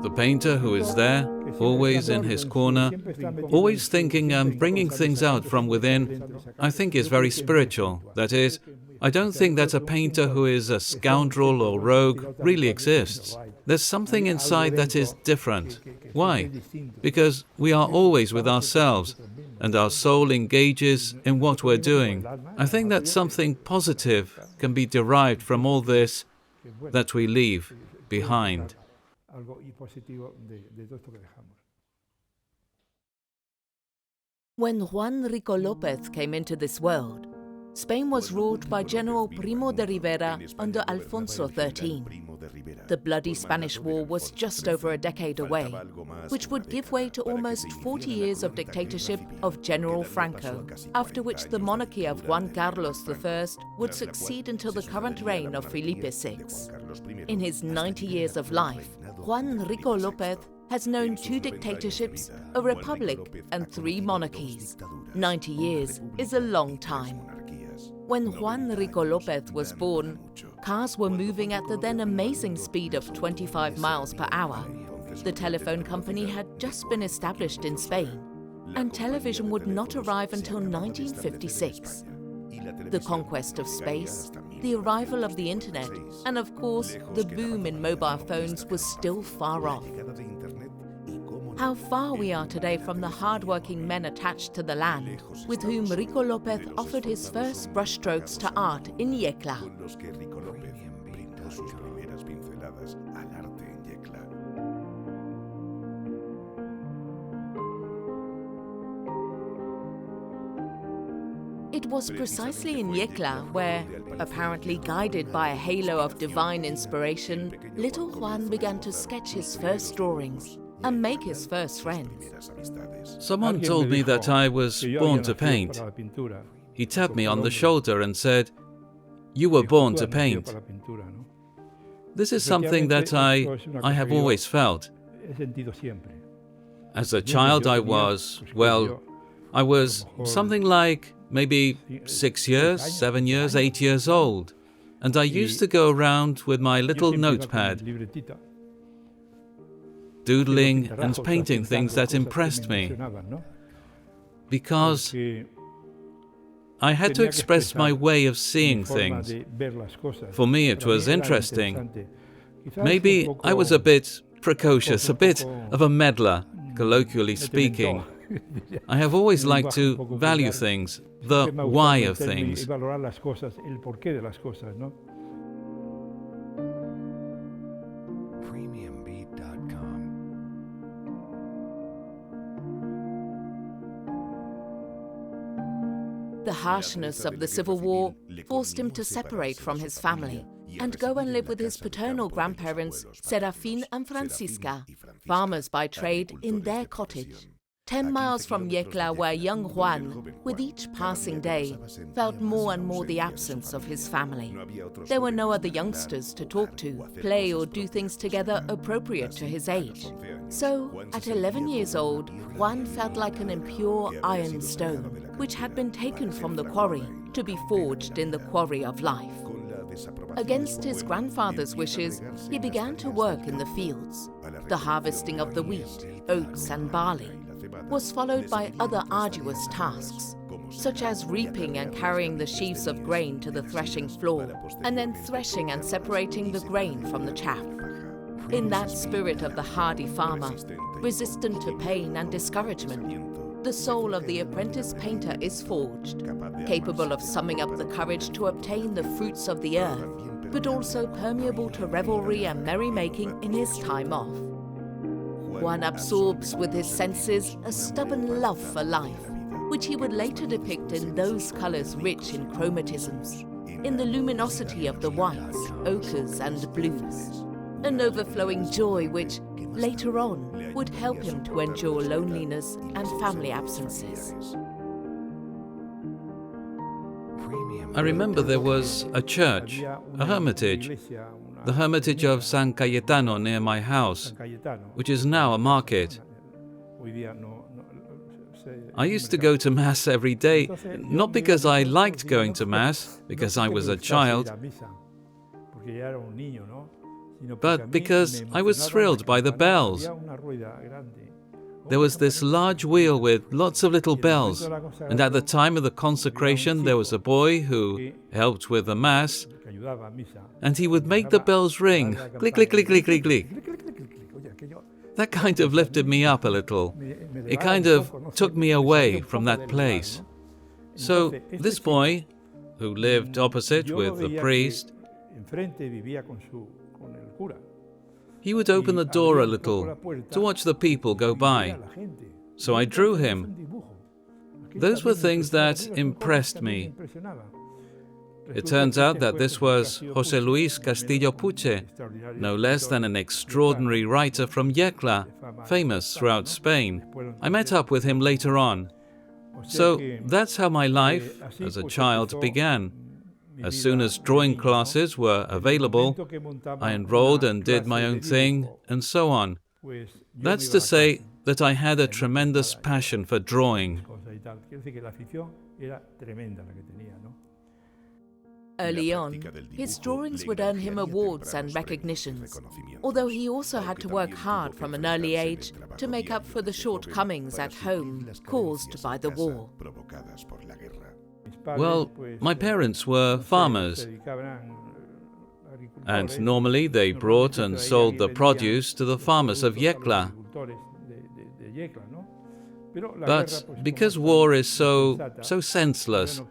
The painter who is there, always in his corner, always thinking and bringing things out from within, I think is very spiritual. That is, I don't think that a painter who is a scoundrel or rogue really exists. There's something inside that is different. Why? Because we are always with ourselves, and our soul engages in what we're doing. I think that something positive can be derived from all this that we leave behind. When Juan Rico López came into this world, Spain was ruled by General Primo de Rivera under Alfonso XIII. The bloody Spanish War was just over a decade away, which would give way to almost 40 years of dictatorship of General Franco, after which the monarchy of Juan Carlos I would succeed until the current reign of Felipe VI. In his 90 years of life, Juan Rico López has known 2 dictatorships, a republic, and 3 monarchies. 90 years is a long time. When Juan Rico López was born, cars were moving at the then amazing speed of 25 miles per hour. The telephone company had just been established in Spain, and television would not arrive until 1956. The conquest of space, the arrival of the internet, and of course, the boom in mobile phones was still far off. How far we are today from the hard-working men attached to the land, with whom Rico López offered his first brushstrokes to art in Yecla. It was precisely in Yecla where, apparently guided by a halo of divine inspiration, little Juan began to sketch his first drawings and make his first friends. Someone told me that I was born to paint. He tapped me on the shoulder and said, "You were born to paint." This is something that I have always felt. As a child I was something like maybe 6 years, 7 years, 8 years old, and I used to go around with my little notepad, doodling and painting things that impressed me, because I had to express my way of seeing things. For me it was interesting. Maybe I was a bit precocious, a bit of a meddler, colloquially speaking. I have always liked to value things, the why of things. The harshness of the Civil War forced him to separate from his family and go and live with his paternal grandparents, Serafín and Francisca, farmers by trade, in their cottage. 10 miles from Yecla, where young Juan, with each passing day, felt more and more the absence of his family. There were no other youngsters to talk to, play or do things together appropriate to his age. So, at 11 years old, Juan felt like an impure iron stone, which had been taken from the quarry to be forged in the quarry of life. Against his grandfather's wishes, he began to work in the fields. The harvesting of the wheat, oats and barley was followed by other arduous tasks, such as reaping and carrying the sheaves of grain to the threshing floor, and then threshing and separating the grain from the chaff. In that spirit of the hardy farmer, resistant to pain and discouragement, the soul of the apprentice painter is forged, capable of summing up the courage to obtain the fruits of the earth, but also permeable to revelry and merrymaking in his time off. One absorbs with his senses a stubborn love for life, which he would later depict in those colours rich in chromatisms, in the luminosity of the whites, ochres and blues. An overflowing joy which, later on, would help him to endure loneliness and family absences. I remember there was a church, a hermitage, the hermitage of San Cayetano near my house, which is now a market. I used to go to Mass every day, not because I liked going to Mass, because I was a child, but because I was thrilled by the bells. There was this large wheel with lots of little bells, and at the time of the consecration there was a boy who helped with the Mass, and he would make the bells ring, click, click, click, click, click, click. That kind of lifted me up a little. It kind of took me away from that place. So this boy, who lived opposite with the priest, he would open the door a little to watch the people go by. So I drew him. Those were things that impressed me. It turns out that this was José Luis Castillo Puche, no less than an extraordinary writer from Yecla, famous throughout Spain. I met up with him later on. So that's how my life as a child began. As soon as drawing classes were available, I enrolled and did my own thing, and so on. That's to say that I had a tremendous passion for drawing. Early on, his drawings would earn him awards and recognitions, although he also had to work hard from an early age to make up for the shortcomings at home caused by the war. Well, my parents were farmers, and normally they brought and sold the produce to the farmers of Yecla. But because war is so senseless,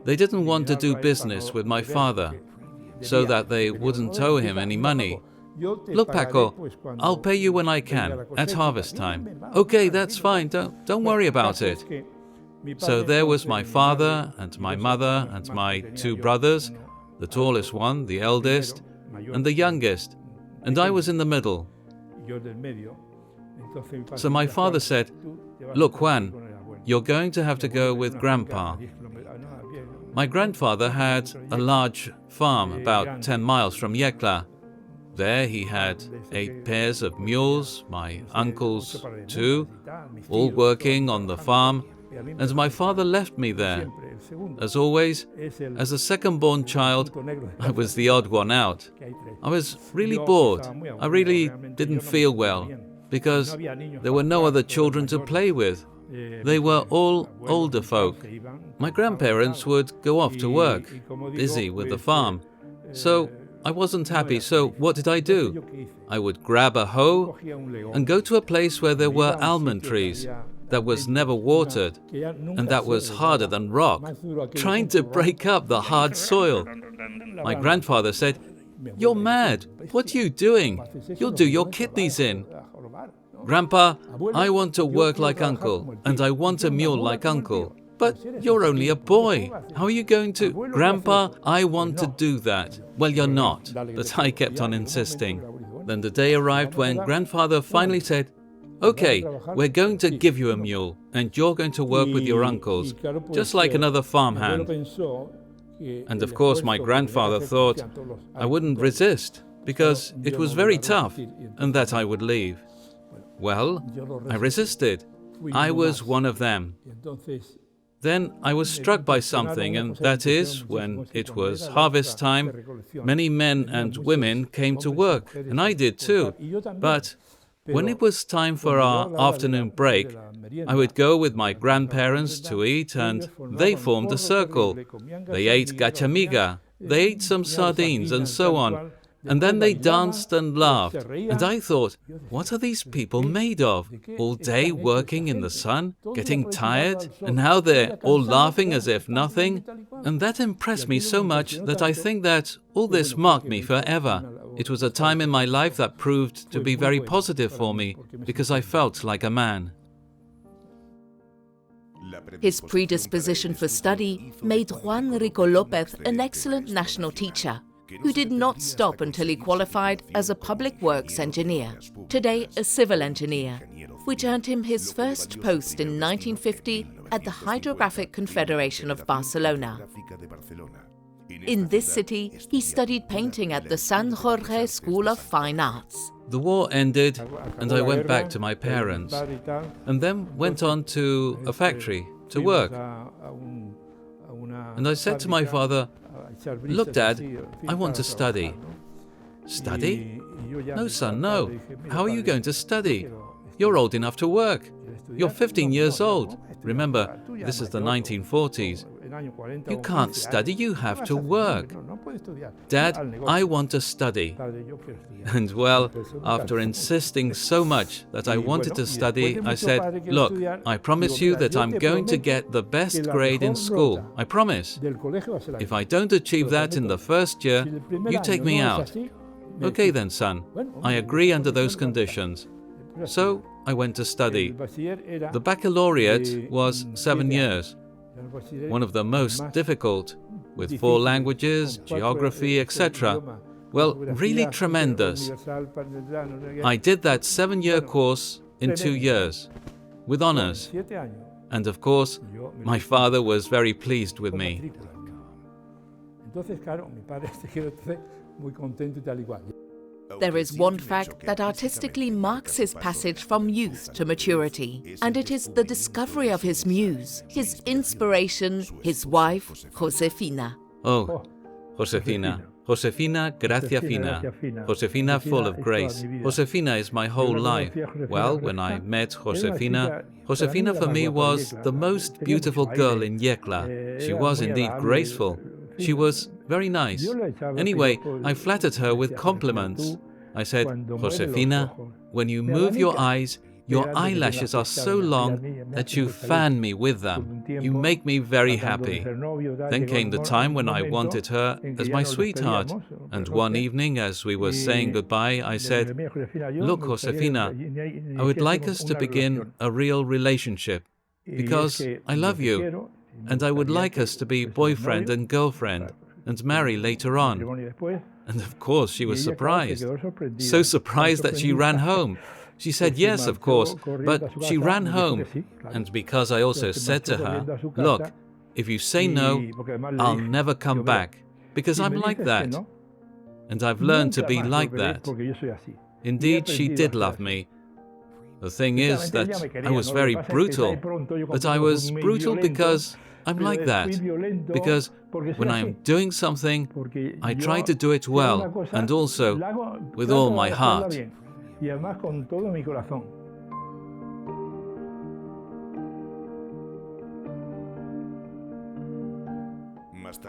they didn't want to do business with my father, so that they wouldn't owe him any money. Look, Paco, I'll pay you when I can, at harvest time. Okay, that's fine, don't worry about it. So there was my father and my mother and my two brothers, the tallest one, the eldest, and the youngest, and I was in the middle. So my father said, "Look, Juan, you're going to have to go with Grandpa." My grandfather had a large farm about 10 miles from Yecla. There he had 8 pairs of mules, my uncles 2, all working on the farm, and my father left me there. As always, as a second-born child, I was the odd one out. I was really bored. I really didn't feel well, because there were no other children to play with. They were all older folk. My grandparents would go off to work, busy with the farm. So I wasn't happy, so what did I do? I would grab a hoe and go to a place where there were almond trees, that was never watered, and that was harder than rock, trying to break up the hard soil. My grandfather said, "You're mad. What are you doing? You'll do your kidneys in." "Grandpa, I want to work like Uncle, and I want a mule like Uncle. But you're only a boy. How are you going to..." "Grandpa, I want to do that." "Well, you're not." But I kept on insisting. Then the day arrived when Grandfather finally said, "Okay, we're going to give you a mule, and you're going to work with your uncles, just like another farmhand." And of course my grandfather thought I wouldn't resist, because it was very tough, and that I would leave. Well, I resisted. I was one of them. Then I was struck by something, and that is, when it was harvest time, many men and women came to work, and I did too. But when it was time for our afternoon break, I would go with my grandparents to eat, and they formed a circle. They ate gachamiga, they ate some sardines, and so on. And then they danced and laughed. And I thought, what are these people made of? All day working in the sun, getting tired, and now they're all laughing as if nothing? And that impressed me so much that I think that all this marked me forever. It was a time in my life that proved to be very positive for me, because I felt like a man. His predisposition for study made Juan Rico López an excellent national teacher, who did not stop until he qualified as a public works engineer, today a civil engineer, which earned him his first post in 1950 at the Hydrographic Confederation of Barcelona. In this city, he studied painting at the San Jorge School of Fine Arts. The war ended and I went back to my parents and then went on to a factory to work. And I said to my father, "Look, Dad, I want to study." "Study? No, son, no. How are you going to study? You're old enough to work. You're 15 years old. Remember, this is the 1940s. You can't study, you have to work." "Dad, I want to study." And well, after insisting so much that I wanted to study, I said, "Look, I promise you that I'm going to get the best grade in school. I promise. If I don't achieve that in the first year, you take me out." "Okay then, son, I agree under those conditions." So I went to study. The baccalaureate was 7 years. One of the most difficult, with 4 languages, geography, etc. Well, really tremendous. I did that 7-year course in 2 years, with honors. And of course, my father was very pleased with me. There is one fact that artistically marks his passage from youth to maturity, and it is the discovery of his muse, his inspiration, his wife, Josefina. Oh, Josefina. Josefina, gracia fina. Josefina, full of grace. Josefina is my whole life. Well, when I met Josefina, Josefina for me was the most beautiful girl in Yecla. She was indeed graceful. She was very nice. Anyway, I flattered her with compliments. I said, "Josefina, when you move your eyes, your eyelashes are so long that you fan me with them. You make me very happy." Then came the time when I wanted her as my sweetheart. And one evening, as we were saying goodbye, I said, "Look, Josefina, I would like us to begin a real relationship, because I love you, and I would like us to be boyfriend and girlfriend, and marry later on." And of course she was surprised. So surprised that she ran home. She said yes, of course, but she ran home. And because I also said to her, "Look, if you say no, I'll never come back, because I'm like that. And I've learned to be like that." Indeed, she did love me. The thing is that I was very brutal, but I was brutal because I'm like that. Because when I'm doing something, I try to do it well, and also with all my heart.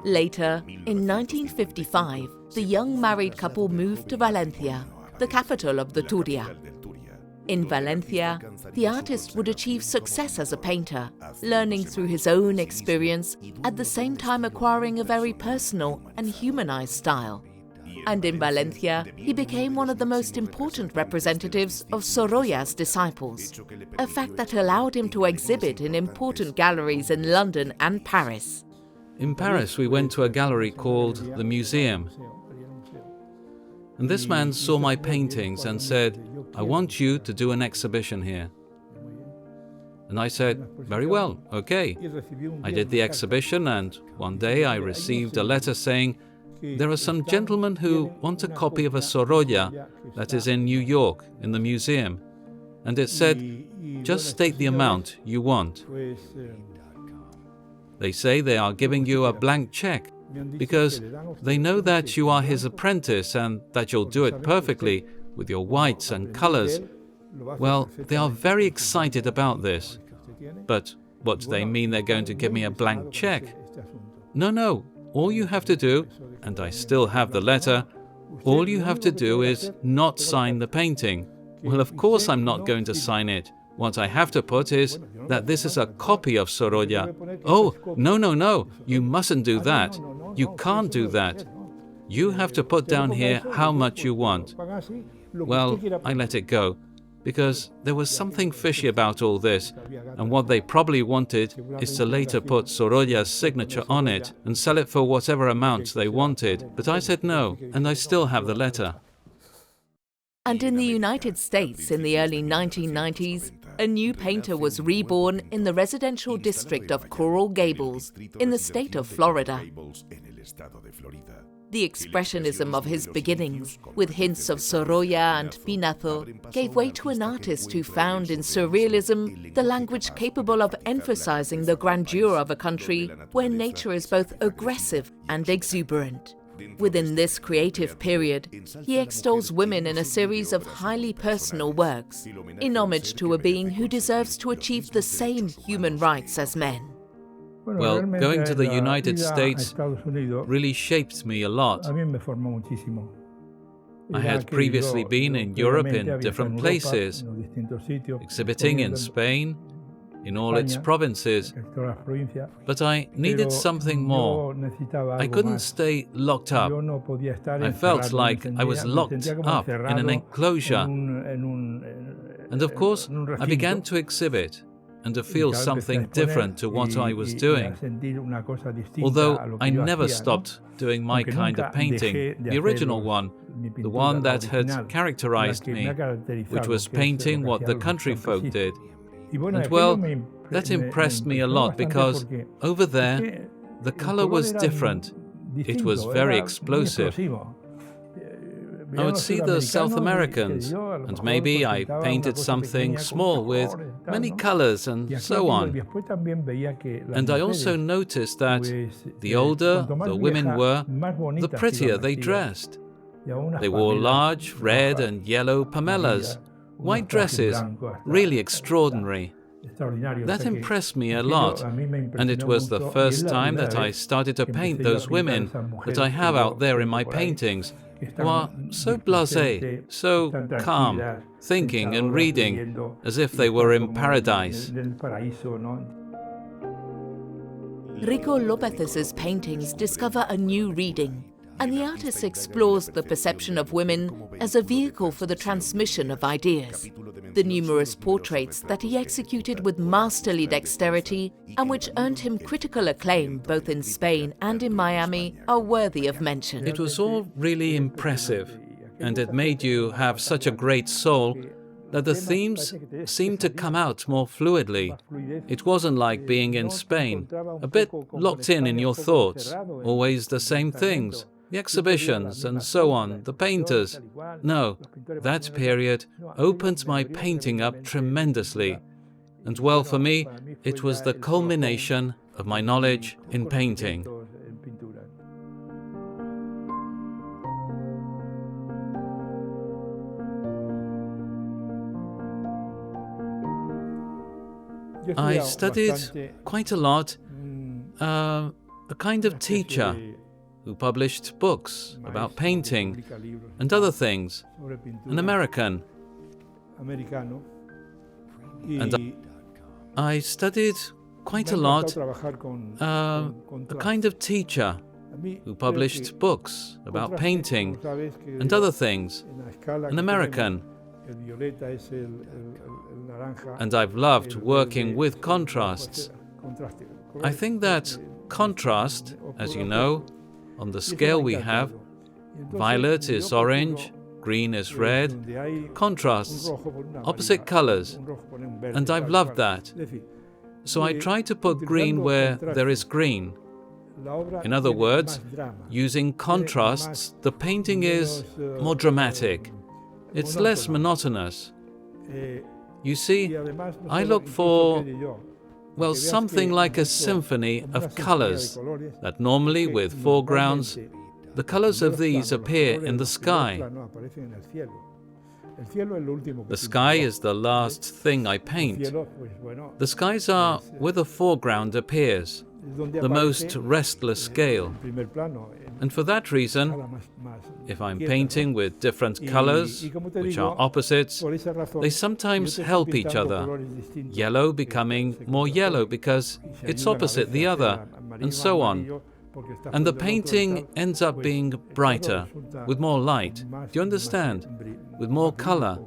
Later, in 1955, the young married couple moved to Valencia, the capital of the Turia. In Valencia, the artist would achieve success as a painter, learning through his own experience, at the same time acquiring a very personal and humanized style. And in Valencia, he became one of the most important representatives of Sorolla's disciples, a fact that allowed him to exhibit in important galleries in London and Paris. In Paris, we went to a gallery called the Museum. And this man saw my paintings and said, "I want you to do an exhibition here." And I said, "Very well, okay." I did the exhibition, and one day I received a letter saying, "There are some gentlemen who want a copy of a Sorolla that is in New York, in the museum." And it said, "Just state the amount you want." They say they are giving you a blank check, because they know that you are his apprentice and that you'll do it perfectly with your whites and colors. Well, they are very excited about this. But what do they mean they're going to give me a blank check? No, all you have to do, and I still have the letter, all you have to do is not sign the painting. Well, of course I'm not going to sign it. What I have to put is that this is a copy of Sorolla. Oh, no, you mustn't do that. You can't do that. You have to put down here how much you want. Well, I let it go, because there was something fishy about all this, and what they probably wanted is to later put Sorolla's signature on it and sell it for whatever amount they wanted. But I said no, and I still have the letter. And in the United States in the early 1990s, a new painter was reborn in the residential district of Coral Gables, in the state of Florida. The expressionism of his beginnings, with hints of Sorolla and Pinazo, gave way to an artist who found in surrealism the language capable of emphasizing the grandeur of a country where nature is both aggressive and exuberant. Within this creative period, he extols women in a series of highly personal works, in homage to a being who deserves to achieve the same human rights as men. Well, going to the United States really shaped me a lot. I had previously been in Europe in different places, exhibiting in Spain, in all its provinces, but I needed something more. I couldn't stay locked up. I felt like I was locked up in an enclosure. And of course, I began to exhibit and to feel something different to what I was doing. Although I never stopped doing my kind of painting, the original one, the one that had characterized me, which was painting what the country folk did. And well, that impressed me a lot because over there, the color was different. It was very explosive. I would see the South Americans, and maybe I painted something small with many colors and so on. And I also noticed that the older the women were, the prettier they dressed. They wore large red and yellow pamellas, white dresses, really extraordinary. That impressed me a lot, and it was the first time that I started to paint those women that I have out there in my paintings, who are so blasé, so calm, thinking and reading as if they were in paradise. Rico López's paintings discover a new reading, and the artist explores the perception of women as a vehicle for the transmission of ideas. The numerous portraits that he executed with masterly dexterity and which earned him critical acclaim both in Spain and in Miami are worthy of mention. It was all really impressive, and it made you have such a great soul that the themes seemed to come out more fluidly. It wasn't like being in Spain, a bit locked in your thoughts, always the same things. The exhibitions and so on, the painters. No, that period opened my painting up tremendously. And well, for me, it was the culmination of my knowledge in painting. I studied quite a lot, a kind of teacher who published books about painting and other things, an American. And I studied quite a lot, a kind of teacher who published books about painting and other things, an American. And I've loved working with contrasts. I think that contrast, as you know, on the scale we have, violet is orange, green is red, contrasts, opposite colors, and I've loved that. So I try to put green where there is green. In other words, using contrasts, the painting is more dramatic. It's less monotonous. You see, I look for, well, something like a symphony of colors, that normally with foregrounds, the colors of these appear in the sky. The sky is the last thing I paint. The skies are where the foreground appears, the most restless scale. And for that reason, if I'm painting with different colors, which are opposites, they sometimes help each other. Yellow becoming more yellow because it's opposite the other, and so on. And the painting ends up being brighter, with more light. Do you understand? With more color.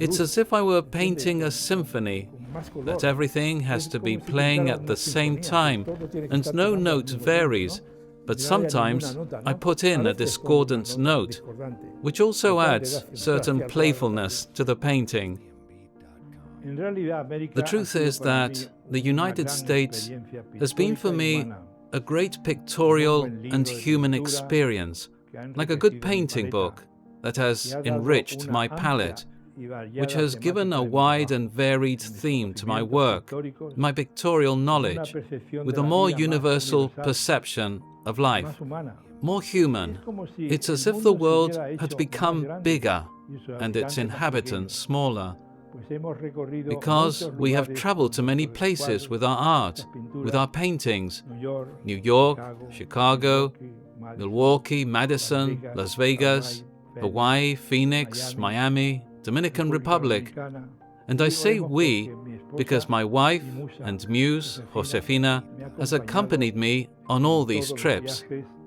It's as if I were painting a symphony, that everything has to be playing at the same time, and no note varies. But sometimes I put in a discordant note, which also adds certain playfulness to the painting. The truth is that the United States has been for me a great pictorial and human experience, like a good painting book that has enriched my palette, which has given a wide and varied theme to my work, my pictorial knowledge, with a more universal perception of life, more human. It's as if the world had become bigger and its inhabitants smaller, because we have traveled to many places with our art, with our paintings: New York, Chicago, Milwaukee, Madison, Las Vegas, Hawaii, Phoenix, Miami, Dominican Republic. And I say we because my wife and muse, Josefina, has accompanied me on all these trips,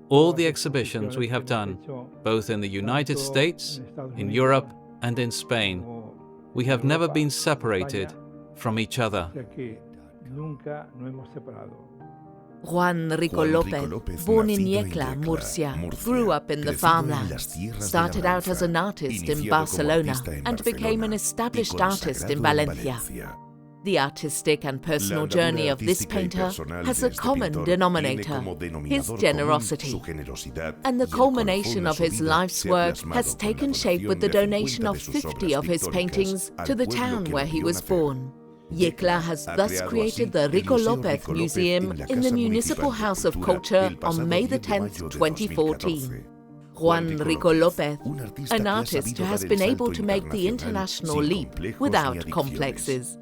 all the exhibitions we have done, both in the United States, in Europe, and in Spain. We have never been separated from each other. Juan Rico López, born in Yecla, Murcia, grew up in the farmlands, started out as an artist in Barcelona, and became an established artist in Valencia. The artistic and personal journey of this painter has a common denominator: his generosity. And the culmination of his life's work has taken shape with the donation of 50 of his paintings to the town where he was born. Yecla has thus created the Rico López Museum in the Municipal House of Culture on May the 10th, 2014. Juan Rico López, an artist who has been able to make the international leap without complexes.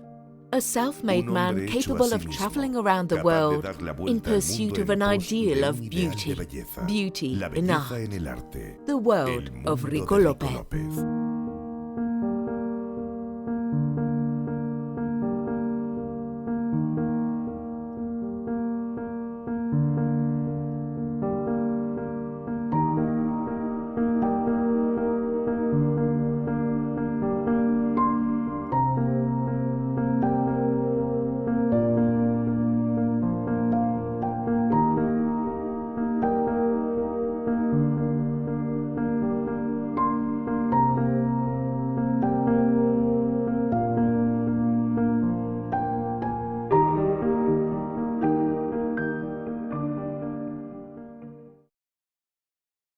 A self-made man capable of traveling around the world in pursuit of an ideal of beauty in art. The world of Rico López.